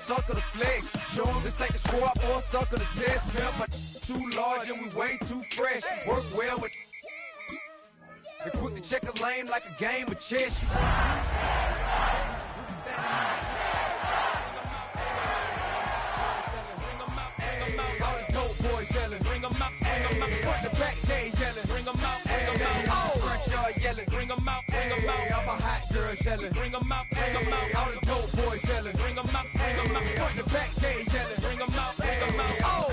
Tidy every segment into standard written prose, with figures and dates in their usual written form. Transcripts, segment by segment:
sucker the flex. Show them this ain't the squad or sucker the test. Pimp, my too large and we way too fresh. Work well with. They quick to check a lane like a game of chess. All the dope boys yelling, bring 'em out, bring 'em out. Front the back gate yelling, bring 'em out, bring 'em out. Front yard yelling, bring 'em out, bring 'em out. All my hot girls yelling, bring 'em out, bring 'em out. All the dope boys yelling, bring 'em out, bring 'em out. Front the back gate yelling, bring 'em out, bring 'em out. Oh!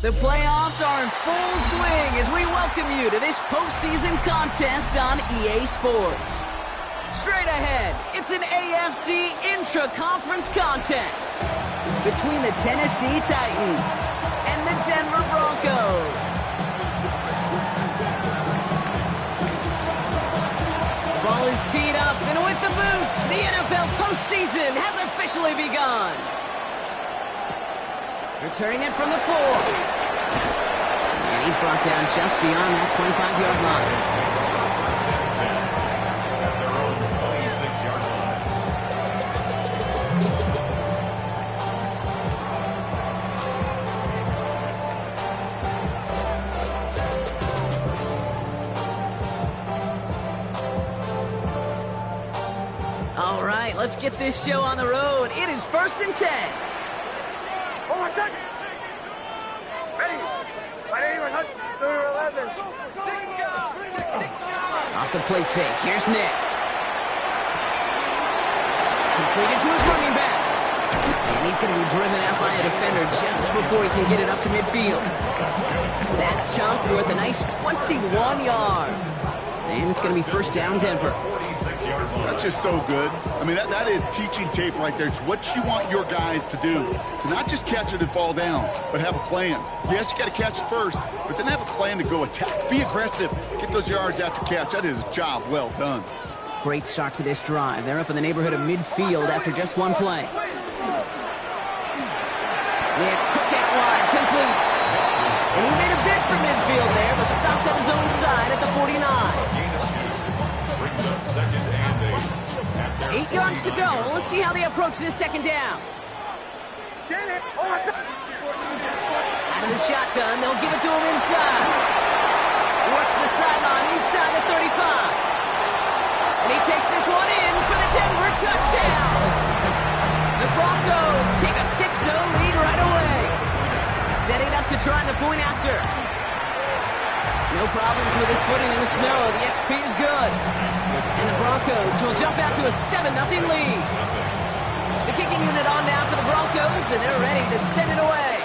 The playoffs are in full swing as we welcome you to this postseason contest on EA Sports. Straight ahead, it's an AFC intra-conference contest between the Tennessee Titans and the Denver Broncos. The ball is teed up, and with the boots, the NFL postseason has officially begun. Returning it from the 4. And he's brought down just beyond that 25-yard line. All right, let's get this show on the road. It is 1st and 10. Off the play fake, here's Nix. Completed to his running back. And he's going to be driven out by a defender just before he can get it up to midfield. That chunk worth a nice 21 yards. And it's going to be 1st down, Denver. That's just so good. I mean, that is teaching tape right there. It's what you want your guys to do. To not just catch it and fall down, but have a plan. Yes, you got to catch it first, but then have a plan to go attack. Be aggressive. Get those yards after catch. That is a job well done. Great start to this drive. They're up in the neighborhood of midfield after just one play. Nix, quick out wide, complete. And he made a bid for midfield there, but stopped on his own side at the 49. 8 yards to go. Let's see how they approach this 2nd down. Out of the shotgun, they'll give it to him inside. Works the sideline inside the 35. And he takes this one in for the Denver touchdown. The Broncos take a 6-0 lead right away. Setting up to try the point after. No problems with his footing in the snow. The XP is good. And the Broncos will jump out to a 7-0 lead. The kicking unit on now for the Broncos, and they're ready to send it away.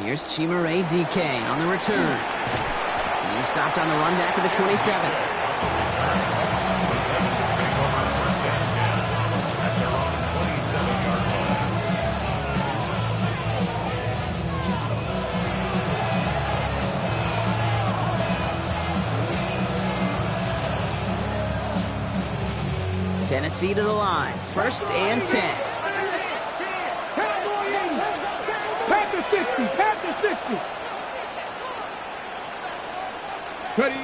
Here's Chimere DK on the return. He's stopped on the run back of the 27. Tennessee to the line. 1st and 10. Panthers 50. Panthers 50. Ready.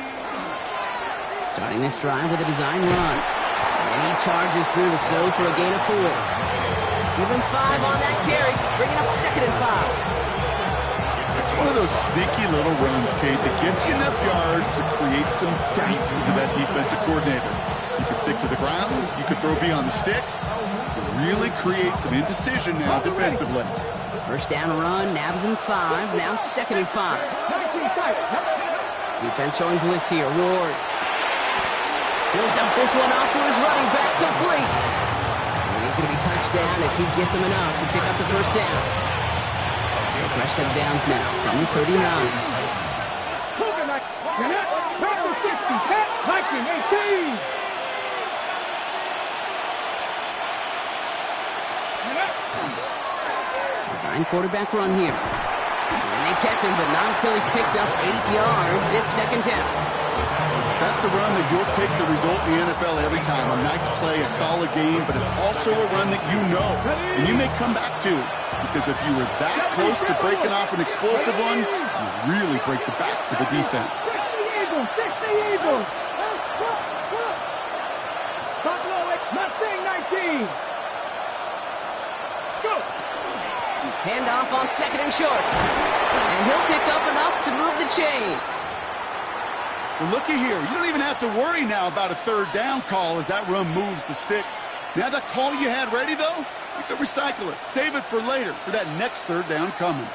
Starting this drive with a design run. And he charges through the snow for a gain of 4. Give him 5 on that carry. Bringing up 2nd and 5. It's one of those sneaky little runs, Kate, that gets you enough yards to create some doubt into that defensive coordinator. You could stick to the ground. You could throw beyond the sticks. Really create some indecision now defensively. 1st down run, nabs him 5. Now 2nd and 5. Defense showing blitz here. Ward. He'll dump this one off to his running back, complete. And he's going to be touched down as he gets him enough to pick up the 1st down. So fresh set of downs now from the 39. Panthers 60. Viking 18. Design quarterback run here. And they catch him, but not until he's picked up 8 yards. It's 2nd down. That's a run that you'll take the result in the NFL every time. A nice play, a solid game, but it's also a run that you know and you may come back to. Because if you were that close to breaking off an explosive one, you really break the backs of the defense. 60 Eagles, 60 Eagles. Buffalo, Mustang 19. Let's go. Handoff on second and short. And he'll pick up enough to move the chains. Well, looky here. You don't even have to worry now about a third down call as that run moves the sticks. Now that call you had ready, though, you can recycle it. Save it for later, for that next third down coming.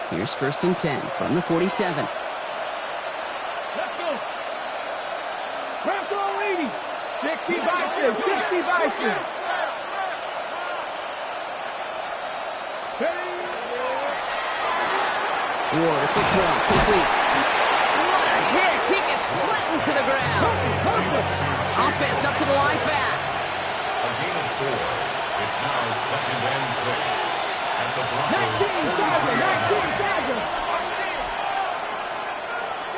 Here's 1st and 10 from the 47. Let's go. Bronco 80. 60 Bison, 60 Bison. Ward, a quick throw, complete. What a hit! He gets flattened to the ground. Offense up to the line fast. A gain of 4. It's now 2nd and 6. At the 19 Chargers, 19 Chargers.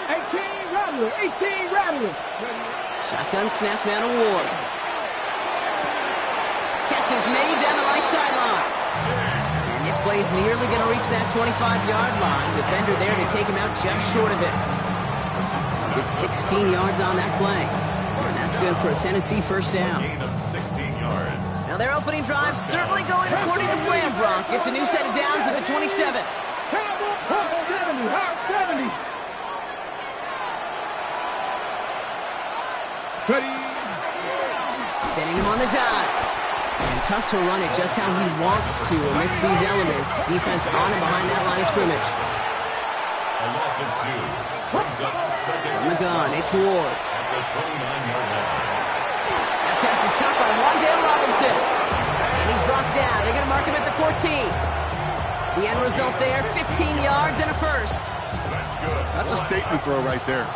18 Rattlers, 18 Rattlers. Shotgun snap now to Ward. Catch is made down the right sideline. And this play is nearly going to reach that 25-yard line. Defender there to take him out just short of it. Good 16 yards on that play. And that's good for a Tennessee first down. gain of 16 yards. Now their opening drive certainly going according to plan, Bronk. It's a new set of downs at the 27. 70, hard 70. Ready. Sending him on the dive. And tough to run it just how he wants to amidst these elements. Defense on and behind that line of scrimmage. A loss of 2. Brings up 2nd From the gun, it's Ward. at the 29-yard line. That pass is caught by Wan'Dale Robinson. And he's brought down. They're going to mark him at the 14. The end result there, 15 yards and a first. That's good. That's a statement throw right there.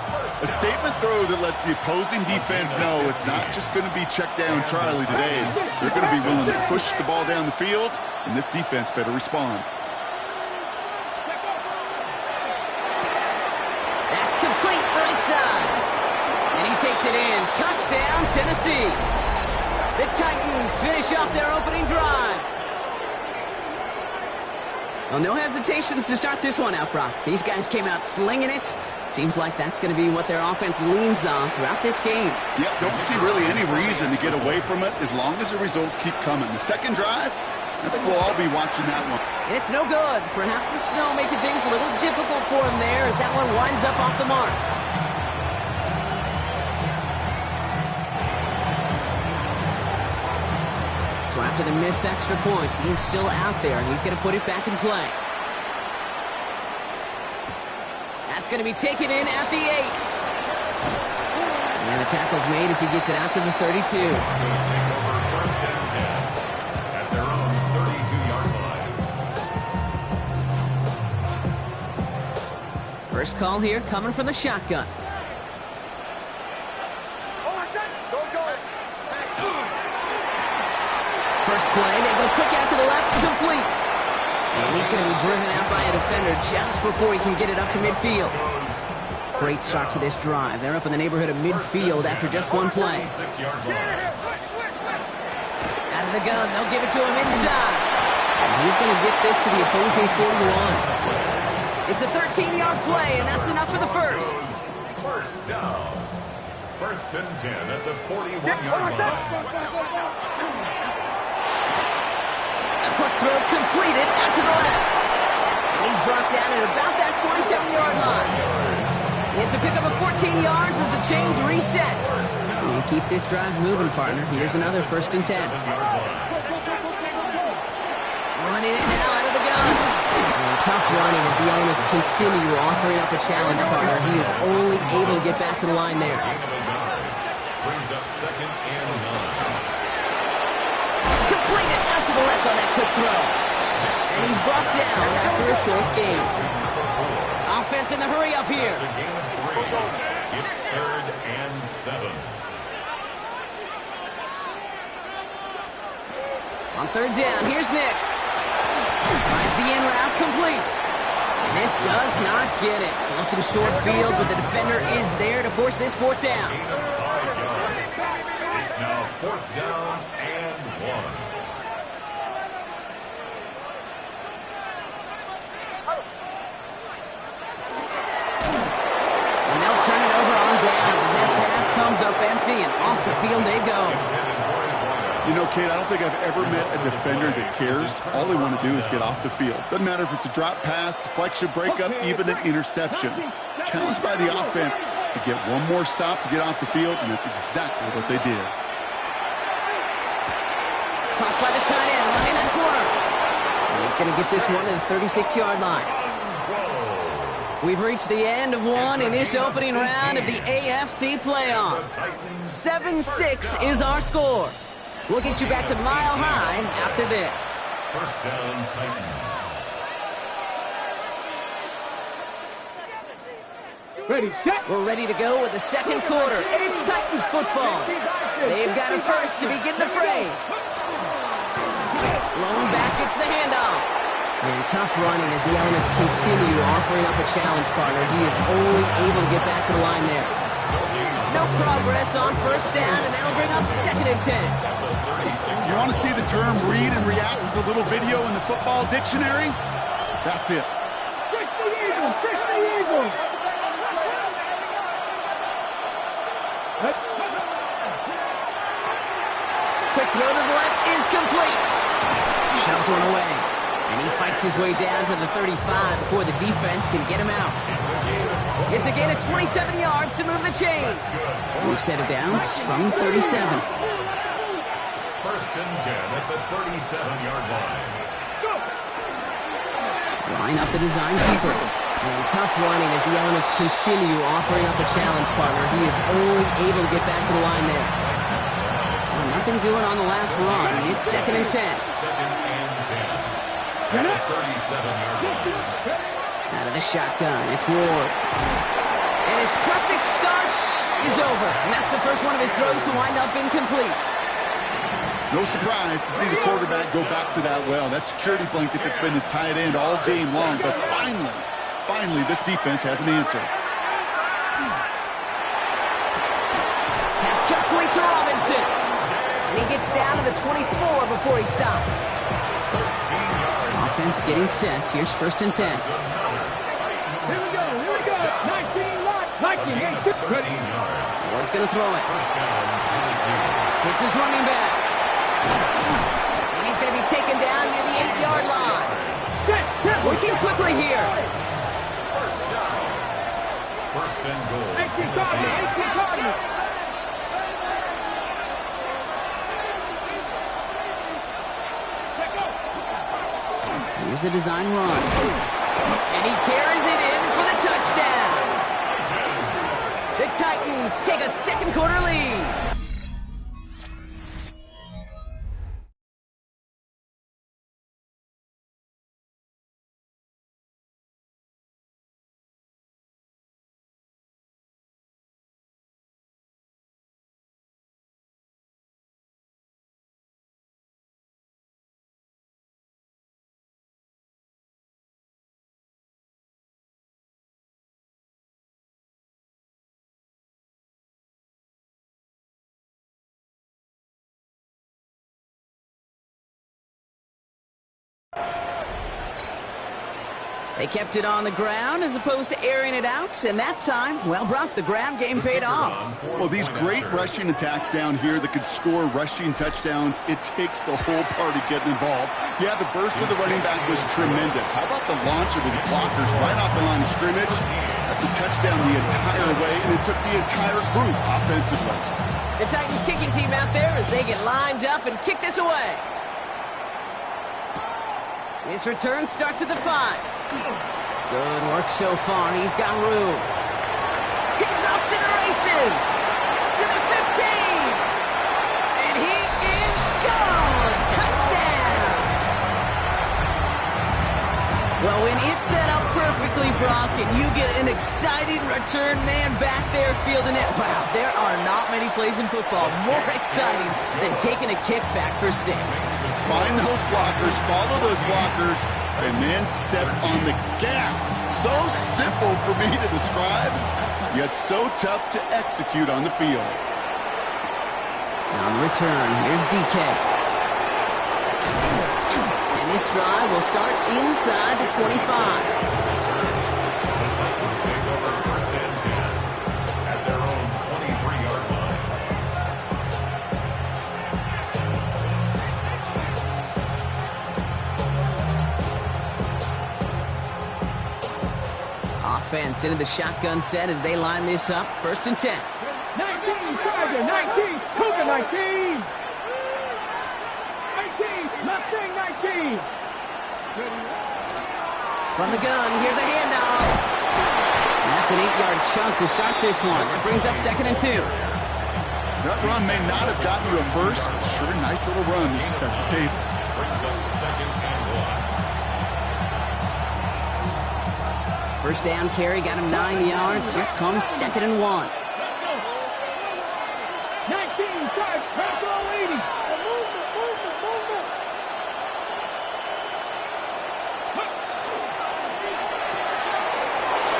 A statement throw that lets the opposing defense know it's not just going to be check down Charlie today. They're going to be willing to push the ball down the field, and this defense better respond. That's complete right side. And he takes it in. Touchdown, Tennessee. The Titans finish off their opening drive. Well, no hesitations to start this one out, Brock. These guys came out slinging it. Seems like that's going to be what their offense leans on throughout this game. Yep, don't see really any reason to get away from it as long as the results keep coming. The second drive, I think we'll all be watching that one. It's no good. Perhaps the snow making things a little difficult for him there as that one winds up off the mark. So after the missed extra point, he's still out there, and he's going to put it back in play. That's going to be taken in at the 8. And the tackle's made as he gets it out to the 32. Broncos take over 1st and 10 at their own 32-yard line. First call here coming from the shotgun. First play, they go quick out to the left, complete. And he's going to be driven out by a defender just before he can get it up to midfield. Great start to this drive. They're up in the neighborhood of midfield after just one play. 6-yard line. Out of the gun, they'll give it to him inside. And he's going to get this to the opposing 41. It's a 13-yard play, and that's enough for the first. First down. 1st and 10 at the 41-yard line. A quick throw completed out to the left. And he's brought down at about that 27-yard line. It's a pickup of 14 yards as the chains reset. And keep this drive moving, partner. Here's another 1st and 10. Running it now out of the gun. And tough running as the elements continue offering up a challenge, partner. He is only able to get back to the line there. Brings up 2nd and 9. Completed out to the left on that quick throw. And he's brought down after a short gain. Offense in the hurry up here. It's a gain of 3. It's 3rd and 7. On 3rd down, here's Nix. Finds the in route complete. And this does not get it. Looking short field, but the defender is there to force this 4th down. Gain of 5 yards. It's now 4th down and 1. And they'll turn it over on downs as that pass comes up empty, and off the field they go. You know, Kate, I don't think I've ever met a defender that cares. All they want to do is get off the field. Doesn't matter if it's a drop pass, deflection, breakup, even an interception. Challenged by the offense to get one more stop to get off the field, and that's exactly what they did. Caught by the tight end, running that corner. And he's going to get this one to the 36-yard line. We've reached the end of one in this opening round of the AFC playoffs. 7-6 is our score. We'll get you back to Mile High after this. 1st down, Titans. Ready, set. We're ready to go with the second quarter, and it's Titans football. They've got it first to begin the fray. Lone back gets the handoff. And tough running as the elements continue offering up a challenge partner. He is only able to get back to the line there. No progress on 1st down, and that'll bring up 2nd and 10. You want to see the term read and react with a little video in the football dictionary? That's it. Fish the Eagles, fish the Eagles. Quick throw to the left is complete. Shoves one away. And he fights his way down to the 35 before the defense can get him out. It's a gain of 27 yards to move the chains. We've set it down from 37. 1st and 10 at the 37-yard line. Line up the design keeper. And tough running as the elements continue offering up a challenge partner. He is only able to get back to the line there. Nothing doing on the last run. It's 2nd and 10. 2nd and 10. At the 37-yard line. Out of the shotgun, it's Ward. And his perfect start is over. And that's the first one of his throws to wind up incomplete. No surprise to see the quarterback go back to that well. That security blanket that's been his tight end all game long. But finally, this defense has an answer. Pass complete to Robinson. And he gets down to the 24 before he stops. Offense getting set. Here's 1st and 10. Here we go, 19 lot, 19, ready. Ward's going to throw it. Hits his running back. And he's going to be taken down near the 8-yard line. Working quickly here. 1st and goal. 18 Cardinals. Here's a design run. And he carries it in for the touchdown. The Titans take a second quarter lead. They kept it on the ground as opposed to airing it out, and that time, well, Brock, the ground game paid off. Well, these great rushing attacks down here that could score rushing touchdowns, it takes the whole party getting involved. Yeah, the burst of the running back was tremendous. How about the launch of his blockers right off the line of scrimmage? That's a touchdown the entire way, and it took the entire group offensively. The Titans kicking team out there as they get lined up and kick this away. This return starts at the 5. Good work so far. He's got room. He's off to the races. To the 15. And he is gone. Well, when it's set up perfectly, Brock, and you get an exciting return man back there fielding it, wow, there are not many plays in football more exciting than taking a kick back for 6. Find those blockers, follow those blockers, and then step on the gas. So simple for me to describe, yet so tough to execute on the field. On the return, here's DK. This drive will start inside the 25. The Titans take over first and 10 at their own 23-yard line. Offense into the shotgun set as they line this up. First and 10. 19, Tiger, 19, Cougar, 19. 19, Mustang, 19. From the gun, here's a handoff. That's an 8-yard chunk to start this one. That brings up second and 2. That run may not have gotten you a first, but sure, nice little run to set the table. Brings up second and 1. First down carry, got him 9 yards. Here comes second and 1. 19, Tiger, Broncos, 80.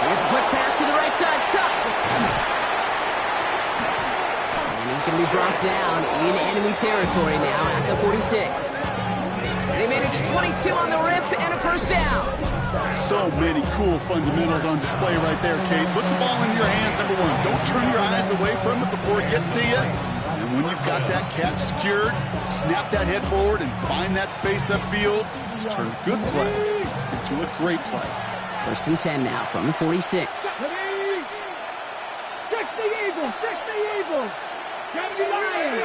Here's a quick pass to the right side. Cut. And he's going to be brought down in enemy territory now at the 46. They managed 22 on the rip and a first down. So many cool fundamentals on display right there, Kate. Put the ball in your hands, number one. Don't turn your eyes away from it before it gets to you. And when you've got that catch secured, snap that head forward and find that space upfield. Turn a good play into a great play. First and 10 now from the 46. 60 Eagles, 60 Eagles. 70 Lions.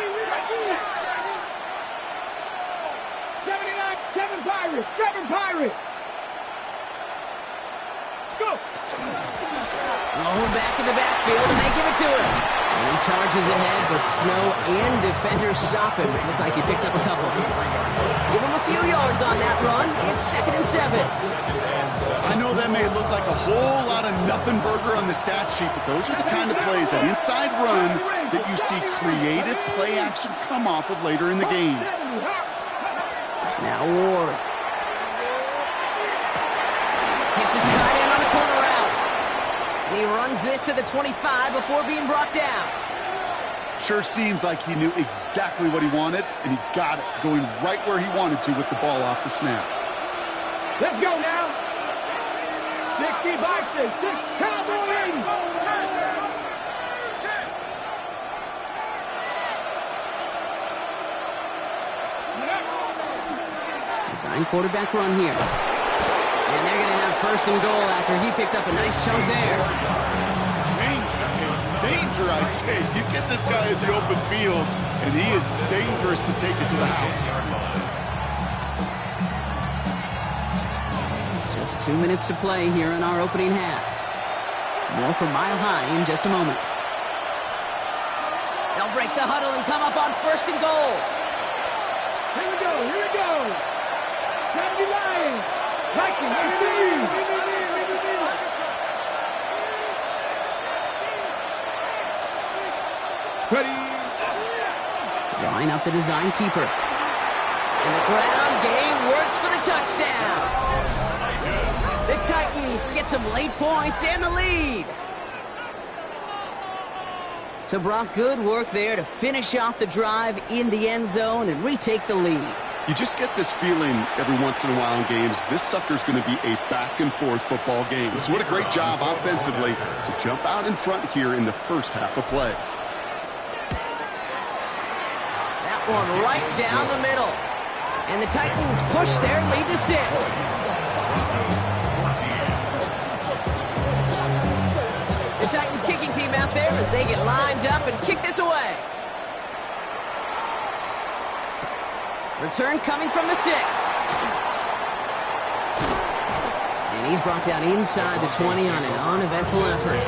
79, 7 Pirates, 7 Pirates. Go. Oh, back in the backfield, and they give it to him. And he charges ahead, but Snow and defenders stop him. Looked like he picked up a couple. Give him a few yards on that run. It's second and 7. I know that may look like a whole lot of nothing burger on the stat sheet, but those are the kind of plays, an inside run, that you see creative play action come off of later in the game. Now Ward. Hits his tight end on the corner route. And he runs this to the 25 before being brought down. Sure seems like he knew exactly what he wanted, and he got it, going right where he wanted to with the ball off the snap. Let's go now. 60 boxes, 6 Cowboys. Design quarterback run here. And they're going to have first and goal after he picked up a nice chunk there. Danger, I say. You get this guy in the open field, and he is dangerous to take it to the house. Just 2 minutes to play here in our opening half. More from Mile High in just a moment. They'll break the huddle and come up on first and goal. Here we go, here we go. 70 Lions. Vikings, ready. Line up the design keeper. And the ground game works for the touchdown. The Titans get some late points and the lead. So Brock, good work there to finish off the drive in the end zone and retake the lead. You just get this feeling every once in a while in games, this sucker's going to be a back-and-forth football game. So what a great job offensively to jump out in front here in the first half of play. That one right down the middle. And the Titans push their lead to 6. The Titans kicking team out there as they get lined up and kick this away. Return coming from the 6. And he's brought down inside the 20 on an uneventful effort.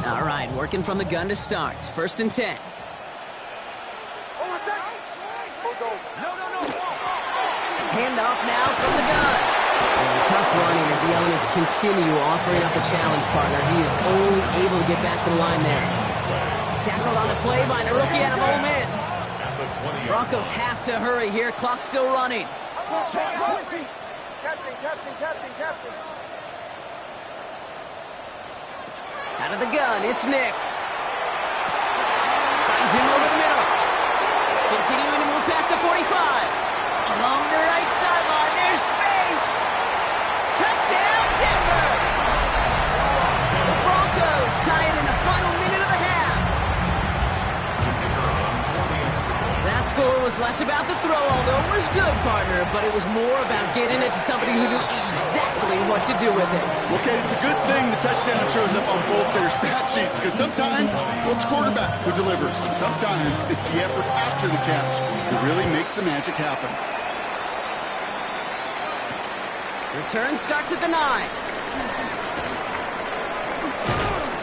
All right, we're working from the gun to start. 1st and 10. Handoff now from the gun. And tough running as the elements continue offering up a challenge partner. He is only able to get back to the line there. Tackled on the play by the rookie out of Ole Miss. Broncos have to hurry here. Clock still running. Captain. Out of the gun, it's Nix. Finds him over the middle. Continuing to move past the 45. Along the right sideline, there's space. Touchdown, Denver. The Broncos tie it in the final minute of the half. That score was less about the throw, although it was good, partner, but it was more about getting it to somebody who knew exactly what to do with it. Okay, it's a good thing the touchdown shows up on both their stat sheets, because sometimes, well, it's quarterback who delivers, and sometimes it's the effort after the catch that really makes the magic happen. Return starts at the 9.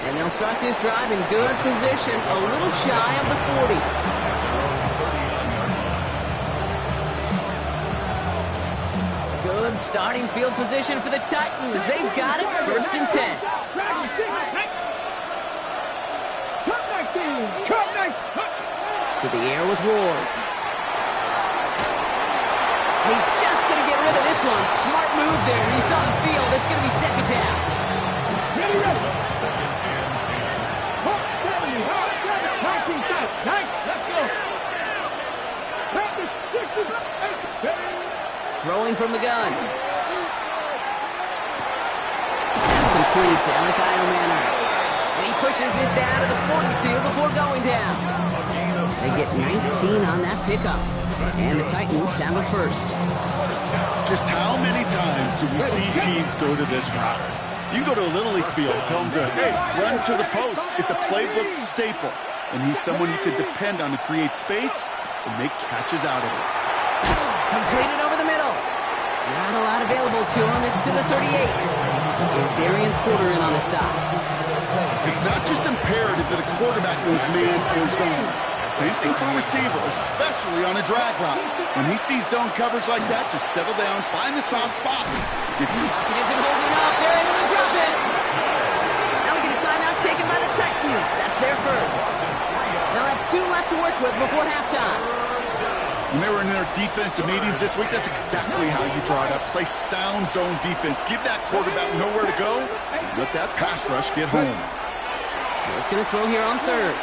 And they'll start this drive in good position, a little shy of the 40. Good starting field position for the Titans. They've got it, 1st and 10. To the air with Ward. He's just going to get rid of this one. Smart move there. You saw the field. It's going to be 2nd down. Throwing from the gun. That's complete to Elikai Manor. And he pushes this down to the 42 before going down. They get 19 on that pickup. And the Titans have a 1st. Just how many times do we see teams go to this route? You go to a Little League field, tell them to, hey, run to the post. It's a playbook staple. And he's someone you could depend on to create space and make catches out of it. Completed over the middle. Not a lot available to him. It's to the 38. Is Darian Porter in on the stop. It's not just imperative that a quarterback knows man or zone. Same thing for a receiver, especially on a drag route. When he sees zone coverage like that, just settle down, find the soft spot. It isn't holding up. They're able to drop it. Now we get a timeout taken by the Titans. That's their 1st. They'll have 2 left to work with before halftime. When they were in their defensive meetings this week, that's exactly how you draw it up. Play sound zone defense. Give that quarterback nowhere to go. Let that pass rush get home. It's going to throw here on 3rd.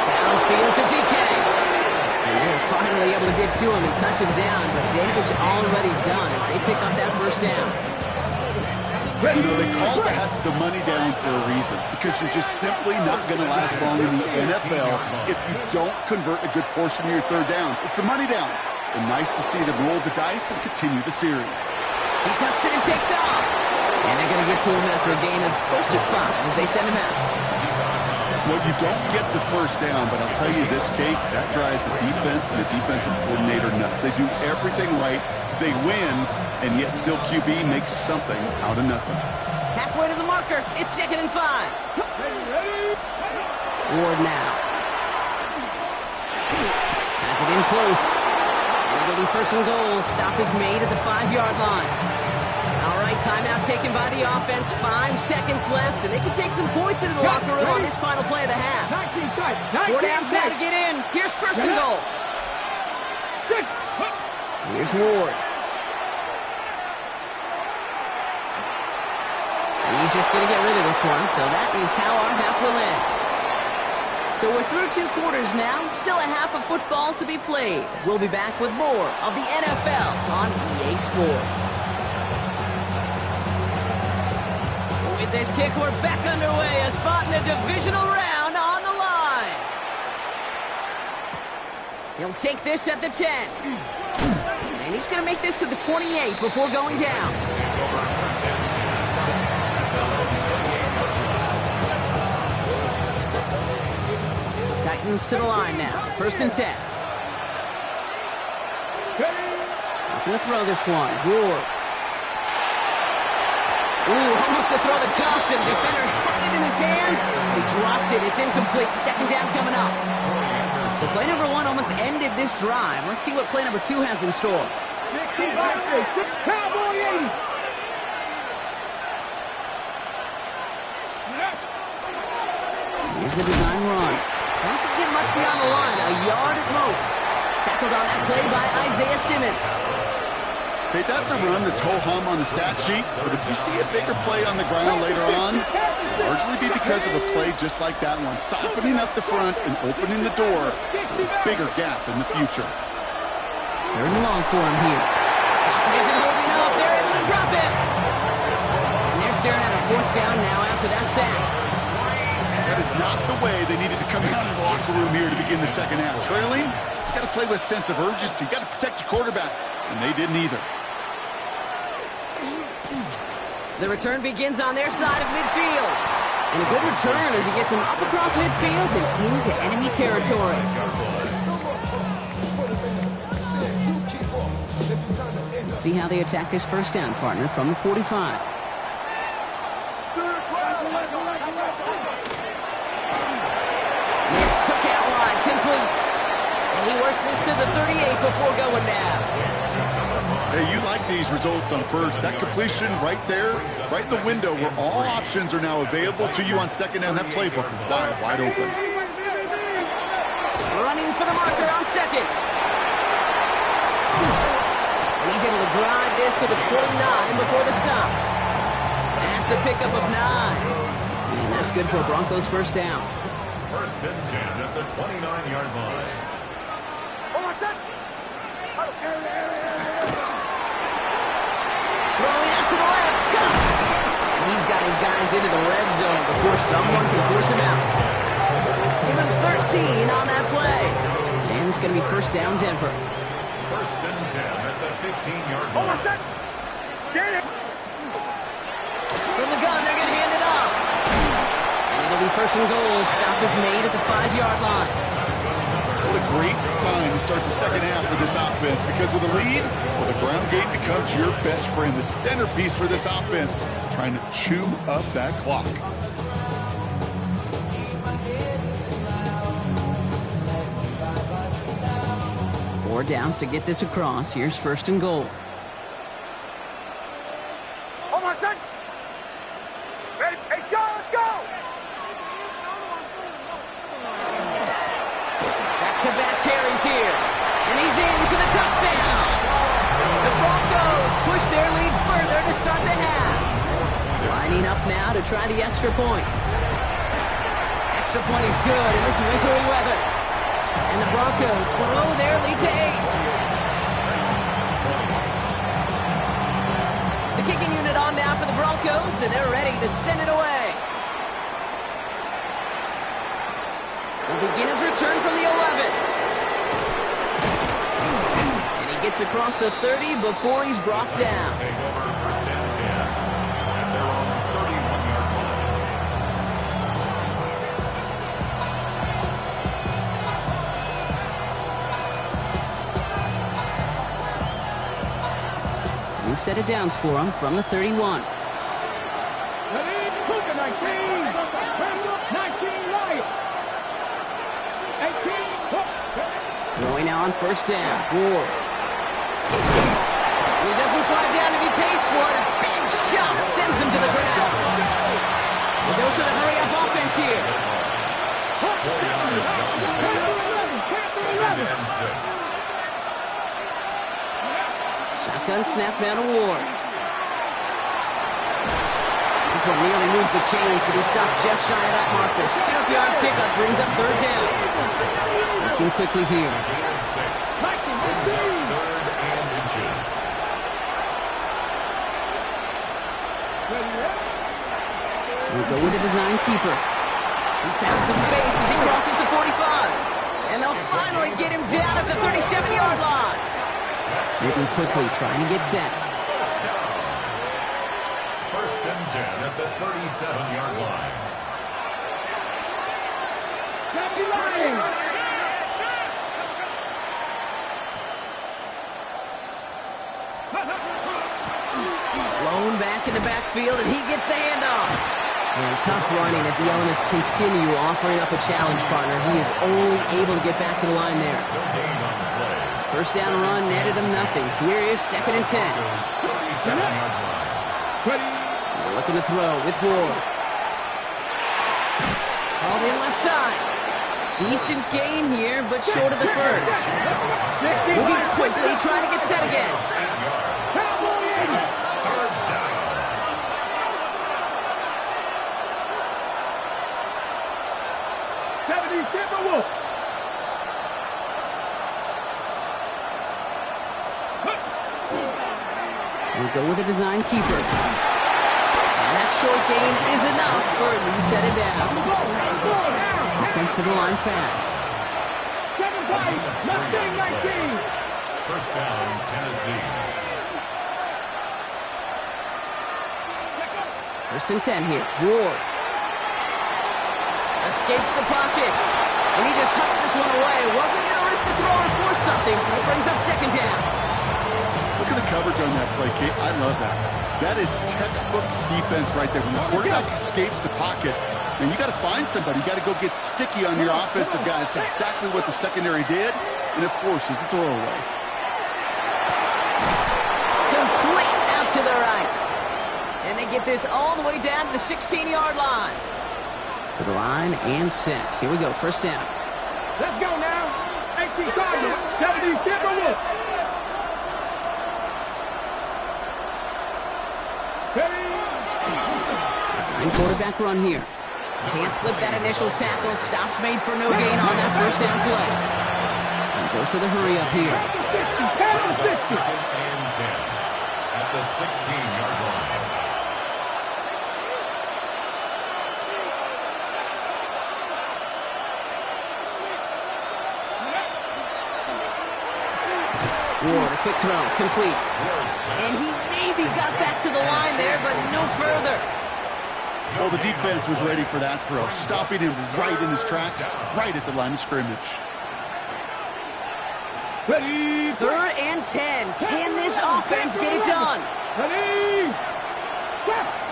Downfield to DK. And they're finally able to get to him and touch him down, but damage already done as they pick up that 1st down. You know, they call that the money down for a reason, because you're just simply not going to last long in the NFL if you don't convert a good portion of your 3rd downs. It's the money down. And nice to see them roll the dice and continue the series. He tucks it and takes off. And they're going to get to him after a gain of close to 5 as they send him out. Well, you don't get the 1st down, but I'll tell you this, Kate, that drives the defense and the defensive coordinator nuts. They do everything right. They win, and yet still QB makes something out of nothing. Halfway to the marker. It's 2nd and 5. Ward now. Has it in close. And it'll be 1st and goal. Stop is made at the 5-yard line. All right, timeout taken by the offense. 5 seconds left, and they can take some points into the locker room on this final play of the half. 4 downs now to get in. Here's 1st and goal. Here's Ward. He's just going to get rid of this one, so that is how our half will end. So we're through 2 quarters now, still a half of football to be played. We'll be back with more of the NFL on EA Sports. With this kick, we're back underway. A spot in the divisional round on the line. He'll take this at the 10. And he's going to make this to the 28 before going down. Titans to the line now. 1st and 10. Not going to throw this one. Ward. Ooh, almost to throw the costume. Defender had it in his hands. He dropped it. It's incomplete. Second down coming up. So play number 1 almost ended this drive. Let's see what play number 2 has in store. Cowboy 80. Here's a design run. Doesn't get much beyond the line. A yard at most. Tackled on that play by Isaiah Simmons. Okay, that's a run that's ho-hum on the stat sheet, but if you see a bigger play on the ground later on, it'll largely be because of a play just like that one, softening up the front and opening the door for a bigger gap in the future. Third and long for him here. Clock isn't holding up. They're able to drop it. And they're staring at a fourth down now after that sack. That is not the way they needed to come out of the locker room here to begin the second half. Trailing, you got to play with a sense of urgency. You got to protect your quarterback, and they didn't either. The return begins on their side of midfield. And a good return as he gets him up across midfield and into enemy territory. Let's see how they attack this first down, partner, from the 45. Next cookout line complete. And he works this to the 38 before going down. Hey, you like these results on first. That completion right there, right in the window where all options are now available to you on second down. That playbook is wide open. Running for the marker on second. And he's able to drive this to the 29 before the stop. That's a pickup of 9. And that's good for a Broncos first down. First and 10 at the 29-yard line. Throwing out to the left. Cut! He's got his guys into the red zone before someone can force him out. Give him 13 on that play. And it's going to be first down Denver. First and 10 at the 15-yard line. From the gun, they're going to hand it off. And it'll be first and goal. Stop is made at the 5-yard line. What a great sign to start the second half for this offense, because with a lead, well, the ground game becomes your best friend, the centerpiece for this offense, trying to chew up that clock. Four downs to get this across. Here's first and goal. Hold on a second. Ready? Hey, Sean, let's go. Back-to-back carries here. And he's in for the touchdown. The Broncos push their lead further to start the half. Lining up now to try the extra point. Extra point is good in this wintry weather. And the Broncos grow their lead to 8. The kicking unit on now for the Broncos, and they're ready to send it away. Will begin his return from the 11. And he gets across the 30 before he's brought down. Take over first and 10 at their own 31-yard line. New set of downs for him from the 31. Throwing now on first down. Ward. He doesn't slide down and he pays for it. A big shot sends him to the ground. The dose of the hurry-up offense here. 4 yards on the pickup. Second and 6. Shotgun snap now to Ward. This one nearly moves the chains, but he stopped just shy of that marker. 6-yard pickup brings up third down. Looking quickly here. We'll go with a design keeper. He's found some space as he crosses the 45. And they'll finally get him down at the 37-yard line. Moving quickly, trying to get set. First and 10 at the 37-yard line. Low Thrown back in the backfield, and he gets the handoff. And tough running as the elements continue offering up a challenge, partner. He is only able to get back to the line there. First down run netted him nothing. Here is 2nd and 10. They're looking to throw with Ward. All in left side. Decent gain here, but short of the first. Moving quickly, trying to get set again. We'll go with a design keeper. And that short gain is enough for a reset it down. Defense to the line fast. 19. First down, Tennessee. 1st and 10 here. Ward. Escapes the pocket. And he just hucks this one away. Wasn't going to risk a throw or force something. It brings up 2nd down. Look at the coverage on that play, Kate. I love that. That is textbook defense right there. When the quarterback escapes the pocket, and you got to find somebody. You got to go get sticky on your offensive guy. It's exactly what the secondary did, and it forces the throwaway. Complete out to the right. And they get this all the way down to the 16-yard line. To the line and set. Here we go, 1st down. Let's go now. 18 Cardinals, 70 Timberwolves. Design quarterback run here. Can't slip that initial tackle. Stops made for no gain on that 1st down play. And Dosa the hurry up here. Second and 10 at the 16-yard line. Ward, a quick throw, complete. And he maybe got back to the line there, but no further. Well, the defense was ready for that throw, stopping him right in his tracks, right at the line of scrimmage. 3rd and 10. Can this offense get it done? Ready?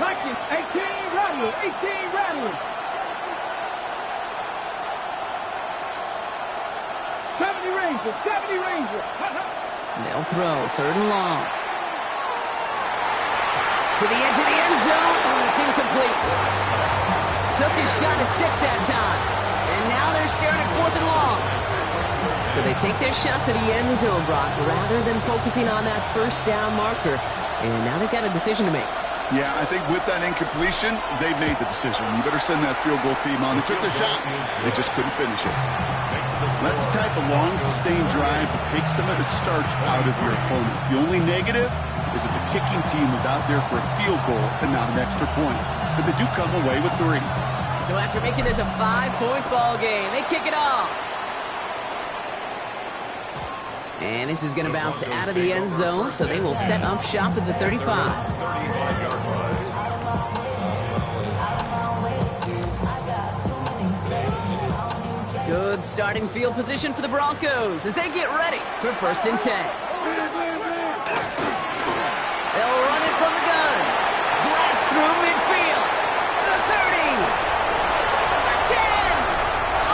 Like it. 18 rattle. 18 rattle. 70 Rangers. 70 Rangers. They'll throw 3rd and long. To the edge of the end zone. Oh, it's incomplete. Took his shot at 6 that time. And now they're staring at 4th and long. So they take their shot for the end zone, Brock, rather than focusing on that 1st down marker. And now they've got a decision to make. Yeah, I think with that incompletion, they made the decision. You better send that field goal team on. They took their shot. They just couldn't finish it. That's the type of long, sustained drive that takes some of the starch out of your opponent. The only negative is if the kicking team is out there for a field goal and not an extra point. But they do come away with 3. So after making this a 5-point ball game, they kick it off. And this is going to bounce out of the end zone, so they will set up shop at the 35. Good starting field position for the Broncos as they get ready for 1st and 10. They'll run it from the gun. Blast through midfield. The 30. The 10.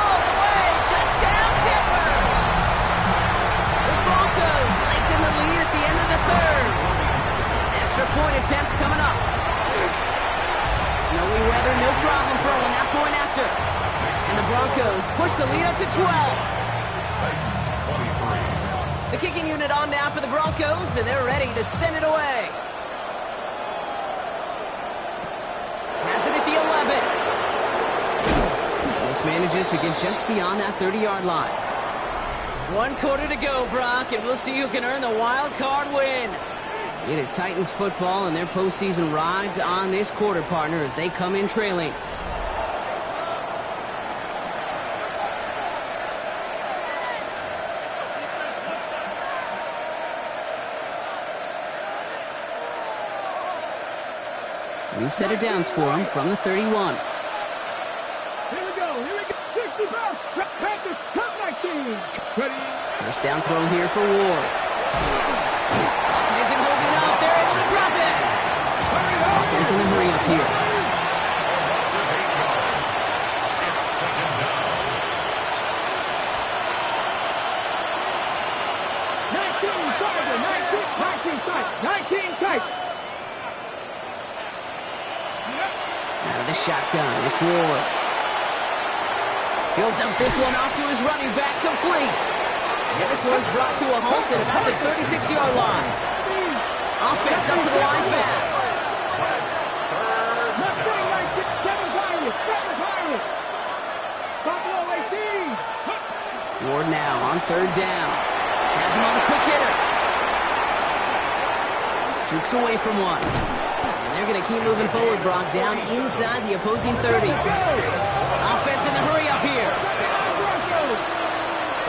All the way. Touchdown, Denver. The Broncos lengthen the lead at the end of the 3rd. Extra point attempt coming up. Snowy weather, no problem throwing that point after. And the Broncos push the lead up to 12. The kicking unit on now for the Broncos, and they're ready to send it away. Has it at the 11. This manages to get just beyond that 30-yard line. 1 quarter to go, Brock, and we'll see who can earn the wild card win. It is Titans football, and their postseason rides on this quarter, partner, as they come in trailing. We've set it downs for him from the 31. Here we go. 65. Panthers, top 19. Ready? First down throw here for Ward. Pocket isn't holding up. They're able to drop it. in the hurry up here. It's second down. 19 tight. Out of the shotgun, it's Ward. He'll dump this one off to his running back, complete. And this one's brought to a halt at about the 36-yard line. Offense up to the line fast. Ward now on third down. Has him on the quick hitter. Jukes away from one. And they're going to keep moving forward, Brock, down inside the opposing 30. Offense in the hurry up here.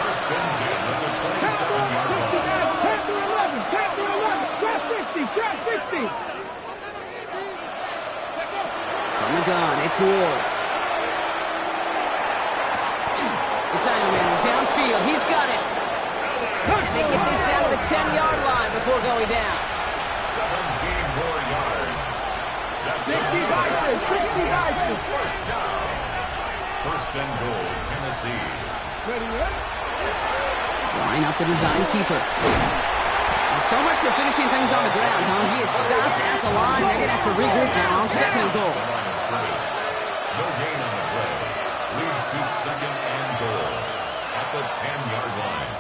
First and 10 at the 27-yard line. From the gun, it's Ward. It's Ironman downfield. He's got it. And they get this down to the 10-yard line before going down. 17 more yards. That's 60 first down. First and goal, Tennessee. Line up the design keeper. So much for finishing things on the ground, huh? He is stopped at the line. They're going to have to regroup now on second and goal. No gain on the play. Leads to second and goal at the 10-yard line.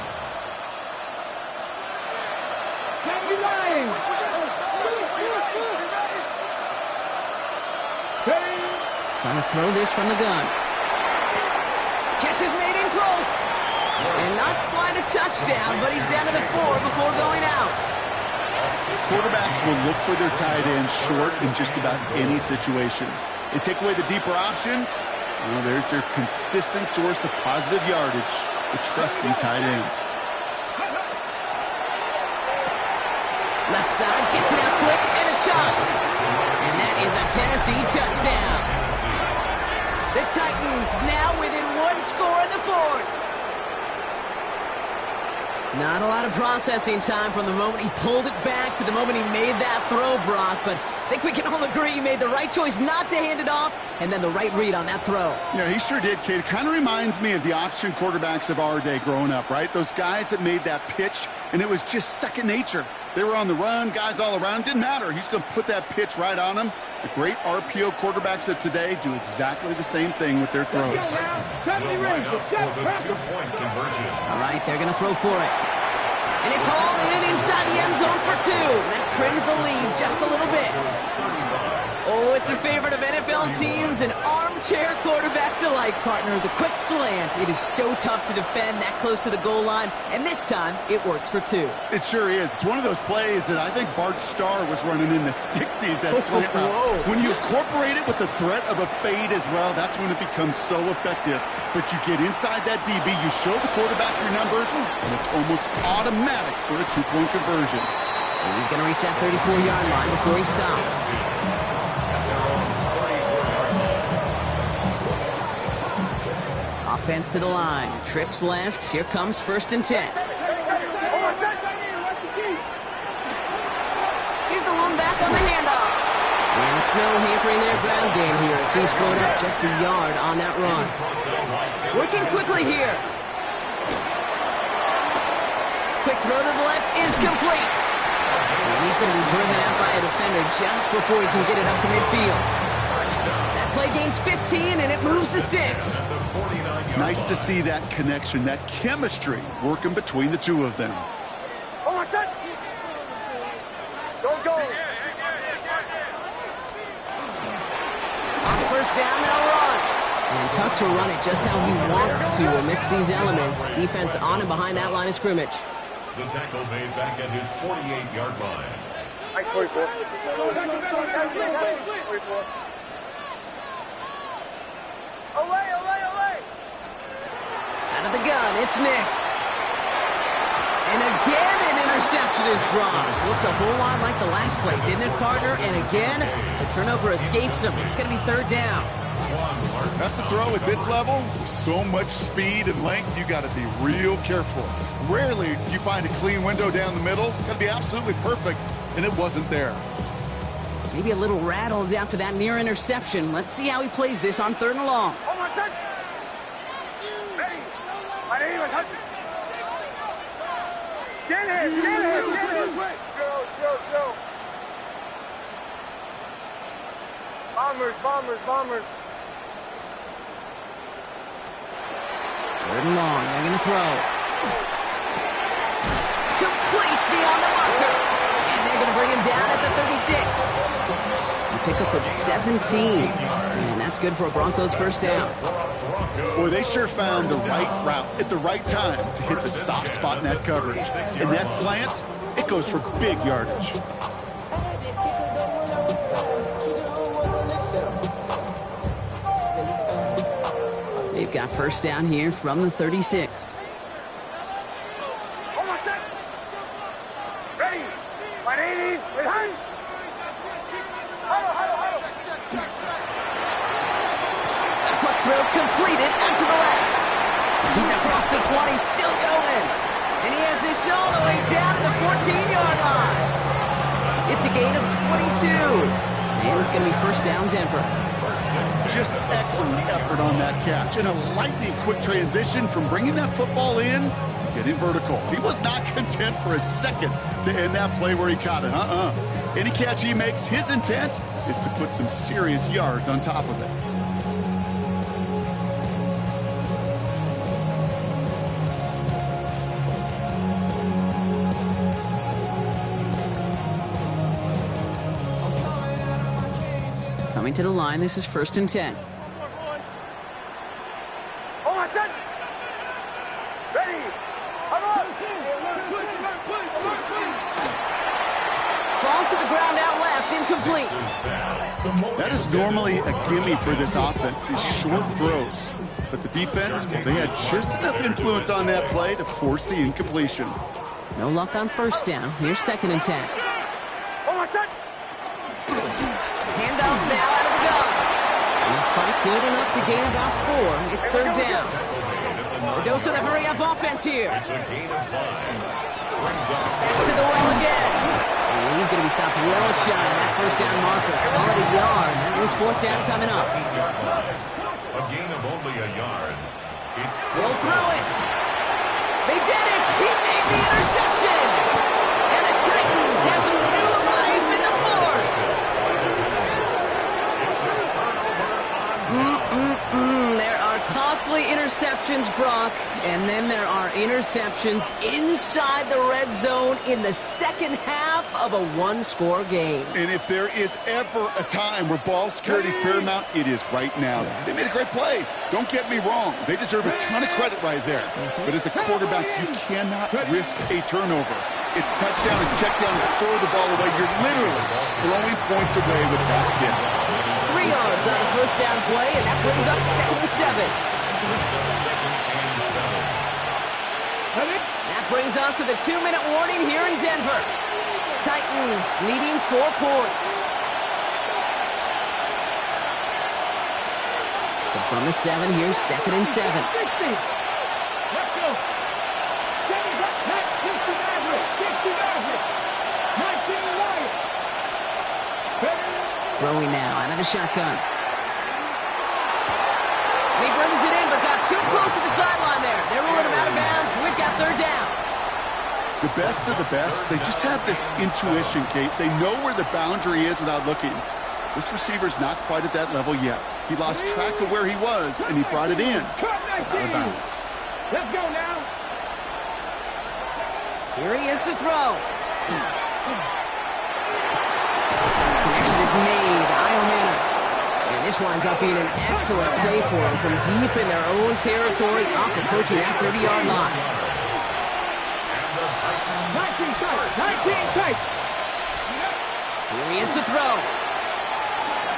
Trying to throw this from the gun. Catch is made in close. And not quite a touchdown, but he's down to the 4 before going out. Quarterbacks will look for their tight end short in just about any situation. They take away the deeper options. Well, there's their consistent source of positive yardage, the trusty tight end. Left side, gets it out quick, and it's caught. And that is a Tennessee touchdown. The Titans now within one score in the fourth. Not a lot of processing time from the moment he pulled it back to the moment he made that throw, Brock. But I think we can all agree he made the right choice not to hand it off, and then the right read on that throw. Yeah, he sure did, Kate. It kind of reminds me of the option quarterbacks of our day growing up, right? Those guys that made that pitch, and it was just second nature. They were on the run, guys all around. Didn't matter. He's going to put that pitch right on them. The great RPO quarterbacks of today do exactly the same thing with their throws. Line up for the two-point conversion. All right, they're going to throw for it. And it's hauled in inside the end zone for 2. That trims the lead just a little bit. Oh, it's a favorite of NFL teams and armchair quarterbacks alike, partner. The quick slant. It is so tough to defend that close to the goal line, and this time it works for 2. It sure is. It's one of those plays that I think Bart Starr was running in the 60s, that slant route. When you incorporate it with the threat of a fade as well, that's when it becomes so effective. But you get inside that DB, you show the quarterback your numbers, and it's almost automatic for a two-point conversion. And he's going to reach that 34-yard line before he stops. Offense to the line. Trips left. Here comes 1st and 10. Here's the one back on the handoff. And the snow hampering their ground game here as he slowed up just a yard on that run. Working quickly here. Quick throw to the left is complete. And he's going to be driven out by a defender just before he can get it up to midfield. That play gains 15 and it moves the sticks. Nice to see that connection, that chemistry working between the two of them. On first down, they'll run. And tough to run it just how he wants to amidst these elements. Defense on and behind that line of scrimmage. The tackle made back at his 48-yard line. Out of the gun, it's Nix. And again, an interception is dropped. Looked a whole lot like the last play, didn't it, partner? And again, the turnover escapes him. It's going to be 3rd down. That's a throw at this level. With so much speed and length, you got to be real careful. Rarely do you find a clean window down the middle. Got to be absolutely perfect, and it wasn't there. Maybe a little rattled after that near interception. Let's see how he plays this on 3rd and long. Bombers. 3rd and long, they're going to throw. Complete beyond the marker. And they're going to bring him down at the 36. A pickup of 17. And that's good for a Broncos first down. Boy, they sure found the right route at the right time to hit the soft spot in that coverage. And that slant, it goes for big yardage. They've got first down here from the 36. Ready. 180. Behind. A quick throw completed out to the left. He's across the 20, still going. And he has this all the way down to the 14-yard line. It's a gain of 22. And it's going to be first down, Denver. Just excellent effort on that catch. And a lightning quick transition from bringing that football in to getting vertical. He was not content for a second to end that play where he caught it. Any catch he makes, his intent is to put some serious yards on top of it. Coming to the line, this is 1st and 10. Ready. Falls to the ground out left, incomplete. That is normally a gimme for this offense, these short throws. But the defense, well, they had just enough influence on that play to force the incompletion. No luck on first down. Here's 2nd and 10. Handoff now out of the gun. This fight good enough to gain about 4. It's 3rd down. A dose of the hurry-up offense here. It's a gain of 5. To the well again. And he's going to be stopped well shy of that first down marker. Already a yard. That means 4th down coming up. A gain of only a yard. They'll throw it. They did it. He made the interception. And the Titans have some new life in the 4th. There are costly interceptions, Brock, and then there are interceptions inside the red zone in the second half of a one-score game. And if there is ever a time where ball security is paramount, it is right now. They made a great play. Don't get me wrong. They deserve a ton of credit right there. But as a quarterback, you cannot risk a turnover. It's touchdown and check down and throw the ball away. You're literally throwing points away with that kick. 3 yards on the first down play, and that brings up 2nd and 7. That brings us to the 2-minute warning here in Denver. Titans needing 4 points. So from the 7, here's 2nd and 7. Let's go. 7's up, 60 Maverick. 60 Maverick. 19 Lions. Throwing now out of the shotgun. And he brings it in, but got too close to the sideline there. They're ruling him out of bounds. We've got 3rd down. The best of the best, they just have this intuition, Kate. They know where the boundary is without looking. This receiver's not quite at that level yet. He lost track of where he was, and he brought it in. Out of bounds. Let's go now. Here he is to throw. Connection is made. Iomana. And this winds up being an excellent play for him from deep in their own territory, up approaching that 30-yard line. 19 tight. 19 tight. Here he is to throw.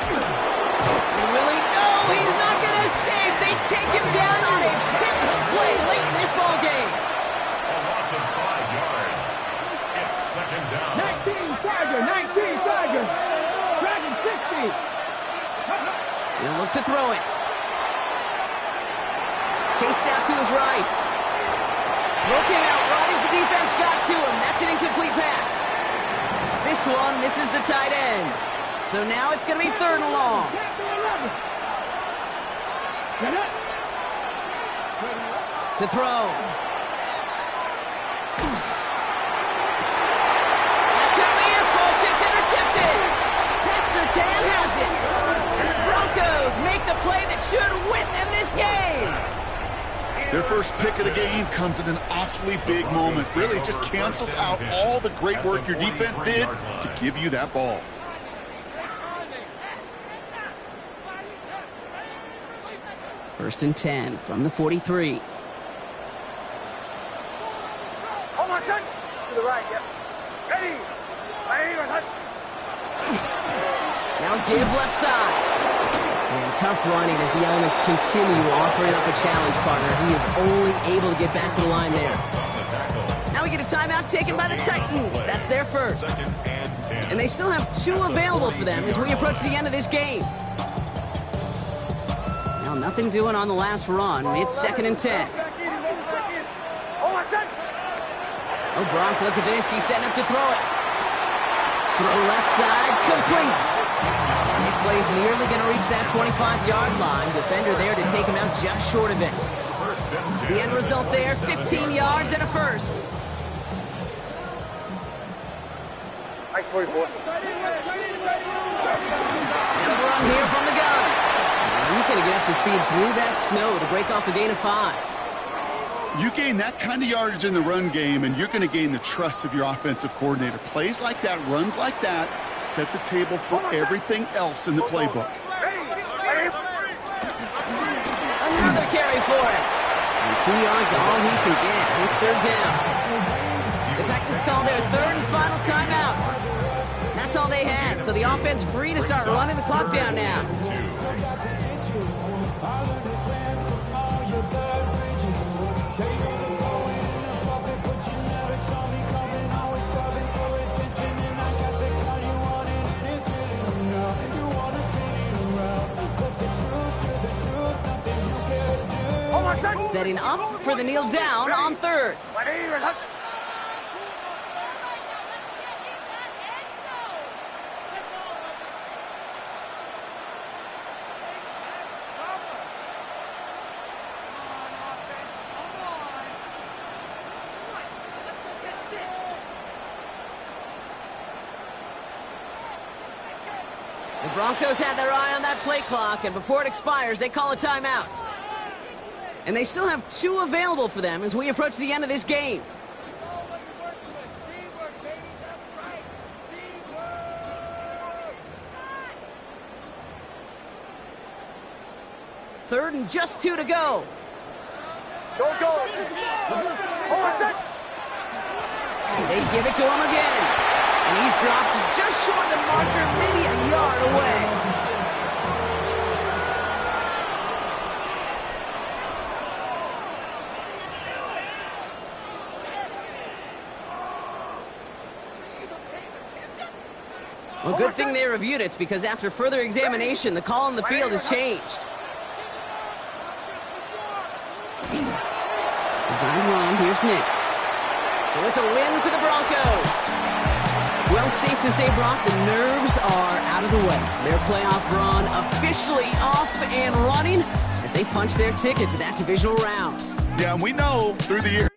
And really, no, he's not going to escape. They take him down on a pivotal play late in this ball game. A loss of 5 yards. It's 2nd down. 19 Tiger. 19 Tiger. Dragon 60. He'll look to throw it. Chased out to his right. Throw came out right as the defense got to him. That's an incomplete pass. This one misses the tight end. So now it's going to be 3rd and long. To throw. That could be it, folks. It's intercepted. Pat Surtain has it. And the Broncos make the play that should win them this game. Their first pick of the game comes at an awfully big moment. Really just cancels out all the great work your defense did to give you that ball. First and 10 from the 43. Hold on, son. To the right, yep. Ready. Now give left side. And tough running as the Elements continue offering up a challenge partner. He is only able to get back to the line there. Now we get a timeout taken by the Titans. That's their first. And they still have 2 available for them as we approach the end of this game. Now nothing doing on the last run. It's 2nd and 10. Hold on, son. Oh, Gronk, look at this. He's setting up to throw it. Throw left side, complete. And this play is nearly going to reach that 25-yard line. Defender there to take him out just short of it. The end result there, 15 yards and a first. Mike 44. Another run here from the gun. And he's going to get up to speed through that snow to break off a gain of 5. You gain that kind of yardage in the run game, and you're going to gain the trust of your offensive coordinator. Plays like that, runs like that, set the table for everything else in the playbook. Another carry for him. And 2 yards are all he can get. It's 3rd down. The Titans call their 3rd and final timeout. That's all they had, so the offense free to start running the clock down now. Setting up for the kneel down on 3rd. The Broncos had their eye on that play clock, and before it expires, they call a timeout. And they still have 2 available for them as we approach the end of this game. Third and just 2 to go. Go. They give it to him again. And he's dropped just short of the marker, maybe a yard away. Well, good thing they reviewed it, because after further examination, the call on the field has changed. Design run, here's Nix. So it's a win for the Broncos. Well, safe to say, Brock, the nerves are out of the way. Their playoff run officially off and running as they punch their ticket to that divisional round. Yeah, we know through the year.